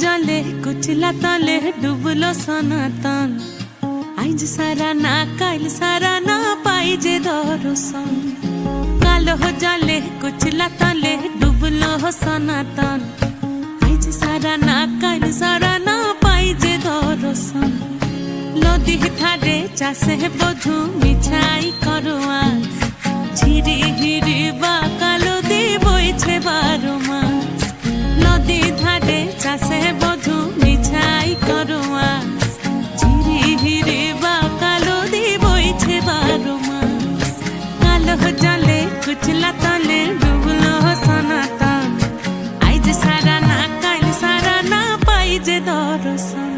जले कुचला तले डुबलो सनातन आज सारा ना काल सारा ना पाई जे दर्शन कालो जले कुचला तले डुबलो सनातन आज सारा ना काल सारा ना पाई जे दर्शन नदी थारे चाषे बधु मिछाई करो आस झिरी हिरी बा कालो दी बইছে 12 মাস नदी धारे चाषे बधु मिछाई करो आस झिरी हिरी बा कालो दी बইছে 12 মাস कालो जले कुचला तले डुबलो सनातन आज सारा ना काल सारा ना पाई जे दर्शन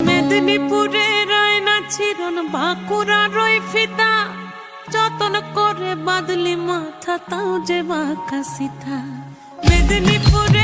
মেদিনীপুরে রয় না চিরন বাঁকুড়া রয় ফিতা যতন করে বাদলি মাথা তাও যে বাঁকা সিথা মেদিনীপুরে